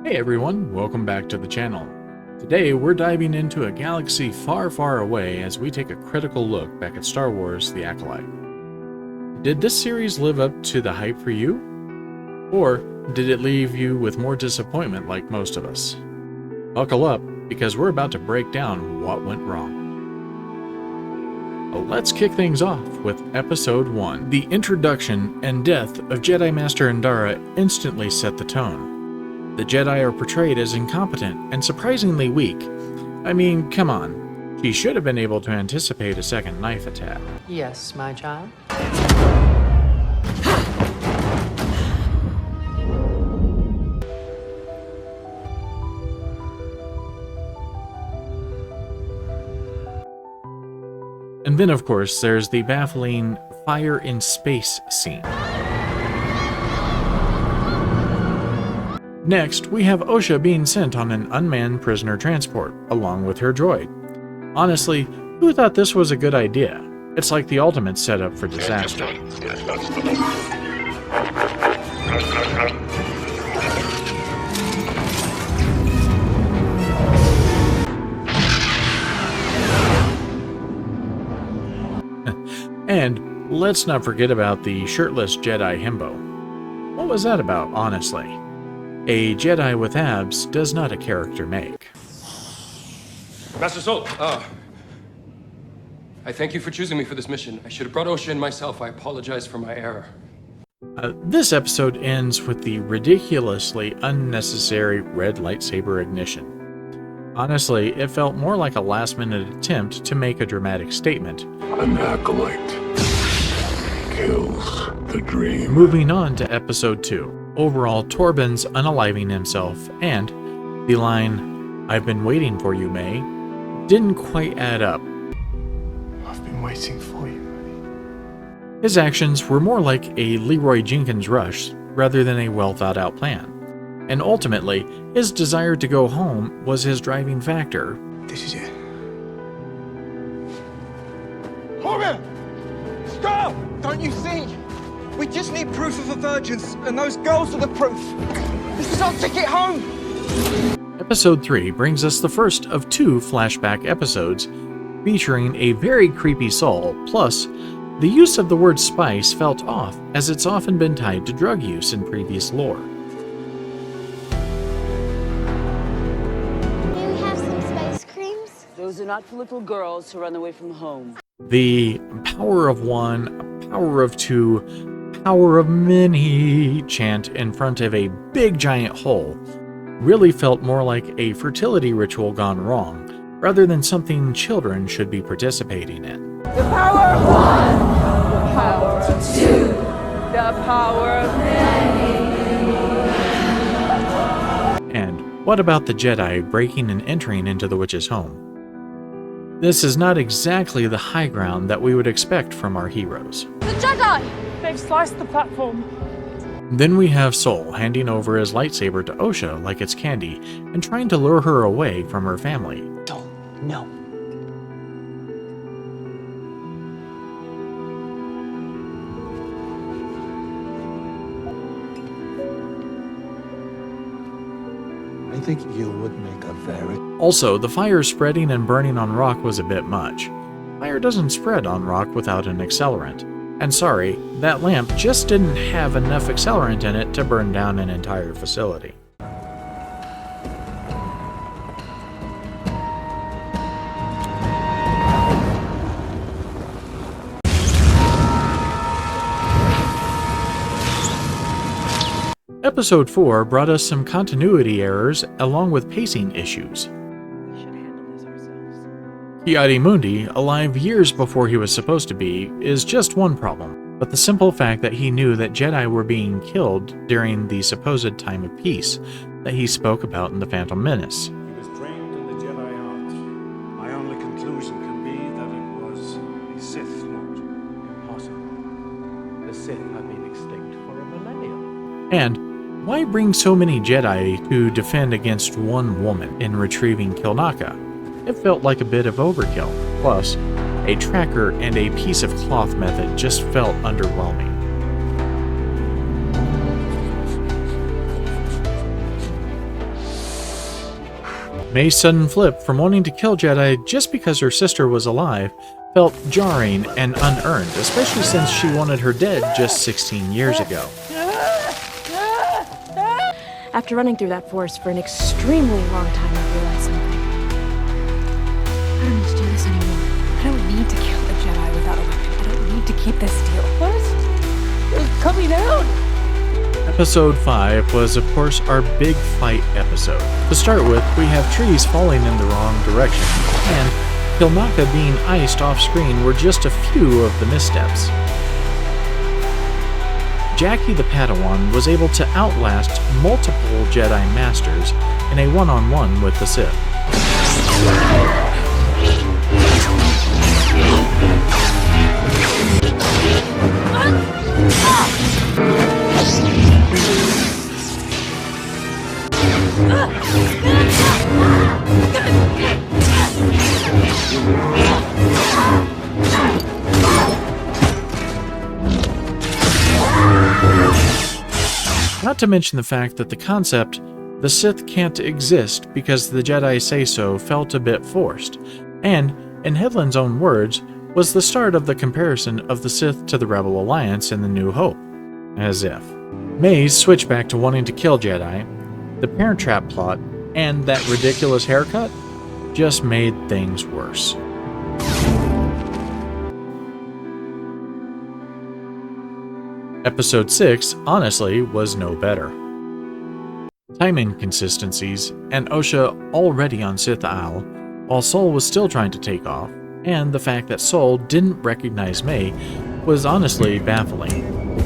Hey everyone, welcome back to the channel. Today we're diving into a galaxy far, far away as we take a critical look back at Star Wars: The Acolyte. Did this series live up to the hype for you? Or did it leave you with more disappointment like most of us? Buckle up, because we're about to break down what went wrong. Let's kick things off with Episode 1. The introduction and death of Jedi Master Endara instantly set the tone. The Jedi are portrayed as incompetent and surprisingly weak. I mean, come on. She should have been able to anticipate a second knife attack. Yes, my child. And then, of course, there's the baffling fire in space scene. Next, we have Osha being sent on an unmanned prisoner transport, along with her droid. Honestly, who thought this was a good idea? It's like the ultimate setup for disaster. And let's not forget about the shirtless Jedi himbo. What was that about, honestly? A Jedi with abs does not a character make. Master Sol, I thank you for choosing me for this mission. I should have brought Osha in myself. I apologize for my error. This episode ends with the ridiculously unnecessary red lightsaber ignition. Honestly, it felt more like a last-minute attempt to make a dramatic statement. An acolyte kills the dream. Moving on to Episode 2. Overall, Torben's unaliving himself, and the line, "I've been waiting for you, May," didn't quite add up. I've been waiting for you. His actions were more like a Leroy Jenkins rush rather than a well-thought-out plan. And ultimately, his desire to go home was his driving factor. This is it. Torben! Stop! Don't you see? We just need proof of a virgins, and those girls are the proof. This is our ticket home! Episode 3 brings us the first of 2 flashback episodes, featuring a very creepy soul, plus, the use of the word spice felt off, as it's often been tied to drug use in previous lore. May we have some spice creams? Those are not for little girls who run away from home. The power of one, power of two, power of many chant in front of a big giant hole really felt more like a fertility ritual gone wrong, rather than something children should be participating in. The power of one, the power of two, the power of many. And what about the Jedi breaking and entering into the witch's home? This is not exactly the high ground that we would expect from our heroes. The Jedi! They've sliced the platform. Then we have Sol handing over his lightsaber to Osha like it's candy and trying to lure her away from her family. Don't, no. I think you would make a very... Also, the fire spreading and burning on rock was a bit much. Fire doesn't spread on rock without an accelerant. And sorry, that lamp just didn't have enough accelerant in it to burn down an entire facility. Episode 4 brought us some continuity errors along with pacing issues. We should handle this ourselves. Ki-Adi-Mundi, alive years before he was supposed to be, is just one problem, but the simple fact that he knew that Jedi were being killed during the supposed time of peace that he spoke about in The Phantom Menace. He was trained in the Jedi art. My only conclusion can be that it was a Sith Lord. Impossible. The Sith have been extinct for a millennium. And why bring so many Jedi to defend against one woman in retrieving Kilnaka? It felt like a bit of overkill. Plus, a tracker and a piece of cloth method just felt underwhelming. May's sudden flip from wanting to kill Jedi just because her sister was alive felt jarring and unearned, especially since she wanted her dead just 16 years ago. After running through that forest for an extremely long time, I realized something. I don't need to do this anymore. I don't need to kill a Jedi without a weapon. I don't need to keep this deal. What? It's coming out! Episode 5 was, of course, our big fight episode. To start with, we have trees falling in the wrong direction, and Kilnaka being iced off-screen were just a few of the missteps. Jackie the Padawan was able to outlast multiple Jedi Masters in a one-on-one with the Sith. Not to mention the fact that the concept, the Sith can't exist because the Jedi say so, felt a bit forced, and, in Headland's own words, was the start of the comparison of the Sith to the Rebel Alliance in The New Hope. As if. May's switch back to wanting to kill Jedi, the Parent Trap plot, and that ridiculous haircut just made things worse. Episode 6, honestly, was no better. Time inconsistencies, and Osha already on Sith Isle, while Sol was still trying to take off, and the fact that Sol didn't recognize May was honestly baffling.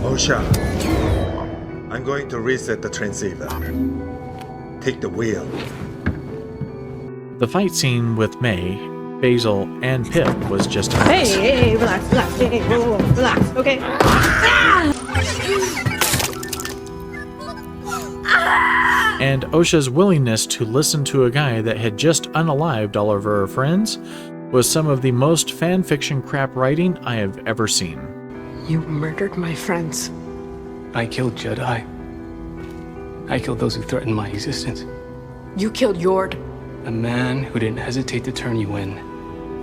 Osha, I'm going to reset the transceiver. Take the wheel. The fight scene with May, Basil, and Pip was just a mess. Hey, relax, hey, whoa, relax, okay? And Osha's willingness to listen to a guy that had just unalived all of her friends was some of the most fanfiction crap writing I have ever seen. You murdered my friends. I killed Jedi. I killed those who threatened my existence. You killed Yord. A man who didn't hesitate to turn you in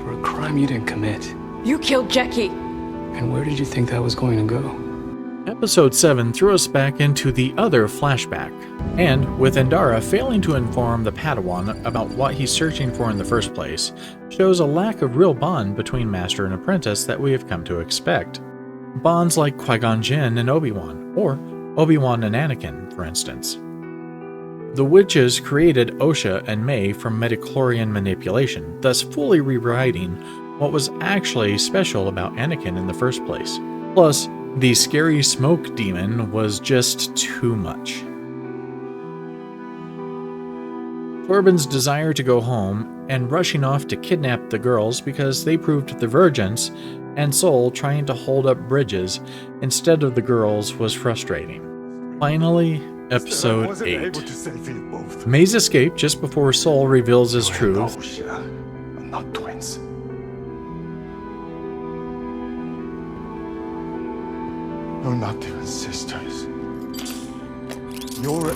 for a crime you didn't commit. You killed Jackie. And where did you think that was going to go? Episode 7 threw us back into the other flashback, and with Endara failing to inform the Padawan about what he's searching for in the first place, shows a lack of real bond between master and apprentice that we have come to expect. Bonds like Qui-Gon Jinn and Obi-Wan, or Obi-Wan and Anakin, for instance. The witches created Osha and May from midichlorian manipulation, thus fully rewriting what was actually special about Anakin in the first place. Plus, the scary smoke demon was just too much. Corbin's desire to go home and rushing off to kidnap the girls because they proved their virgins, and Sol trying to hold up bridges instead of the girls was frustrating. Finally, Episode 8. May's escape just before Sol reveals his truth. We're not twins. You're not even sisters. You're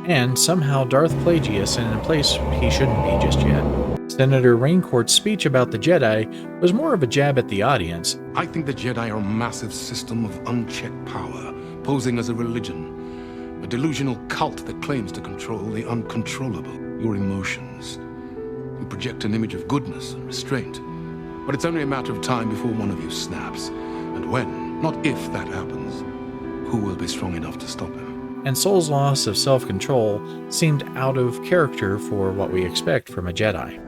And somehow Darth Plagueis in a place he shouldn't be just yet. Senator Raincourt's speech about the Jedi was more of a jab at the audience. I think the Jedi are a massive system of unchecked power, posing as a religion. A delusional cult that claims to control the uncontrollable, your emotions. You project an image of goodness and restraint. But it's only a matter of time before one of you snaps. And when, not if that happens, who will be strong enough to stop him? And Sol's loss of self-control seemed out of character for what we expect from a Jedi.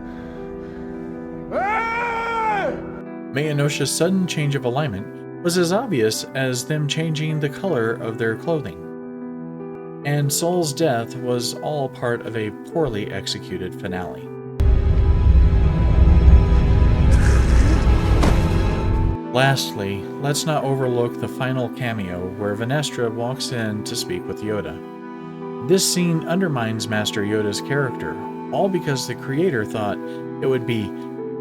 May and Osha's sudden change of alignment was as obvious as them changing the color of their clothing. And Sol's death was all part of a poorly executed finale. Lastly, let's not overlook the final cameo where Venestra walks in to speak with Yoda. This scene undermines Master Yoda's character, all because the creator thought it would be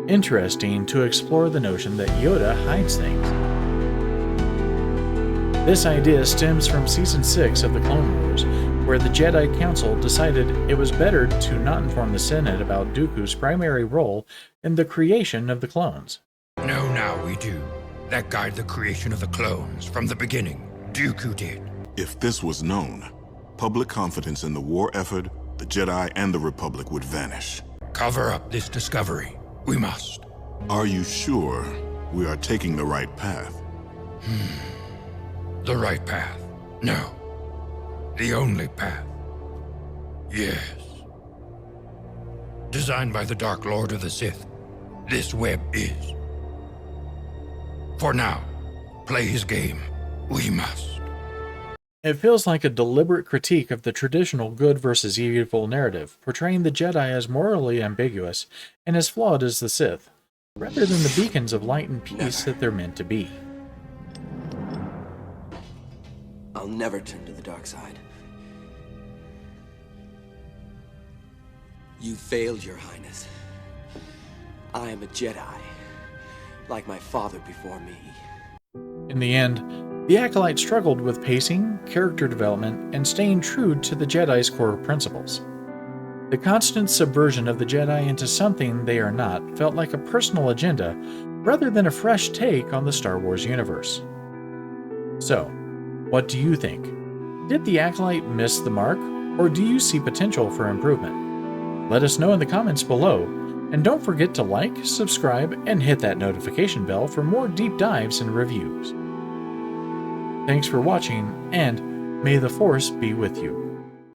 interesting to explore the notion that Yoda hides things. This idea stems from Season 6 of The Clone Wars, where the Jedi Council decided it was better to not inform the Senate about Dooku's primary role in the creation of the clones. No, now we do. That guided the creation of the clones from the beginning. Dooku did. If this was known, public confidence in the war effort, the Jedi, and the Republic would vanish. Cover up this discovery. We must. Are you sure we are taking the right path? The right path? No. The only path? Yes. Designed by the Dark Lord of the Sith, this web is. For now, play his game. We must. It feels like a deliberate critique of the traditional good versus evil narrative, portraying the Jedi as morally ambiguous and as flawed as the Sith, rather than the beacons of light and peace that they're meant to be. I'll never turn to the dark side. You failed, Your Highness. I am a Jedi, like my father before me. In the end, the Acolyte struggled with pacing, character development, and staying true to the Jedi's core principles. The constant subversion of the Jedi into something they are not felt like a personal agenda rather than a fresh take on the Star Wars universe. So, what do you think? Did the Acolyte miss the mark, or do you see potential for improvement? Let us know in the comments below, and don't forget to like, subscribe, and hit that notification bell for more deep dives and reviews. Thanks for watching, and may the Force be with you.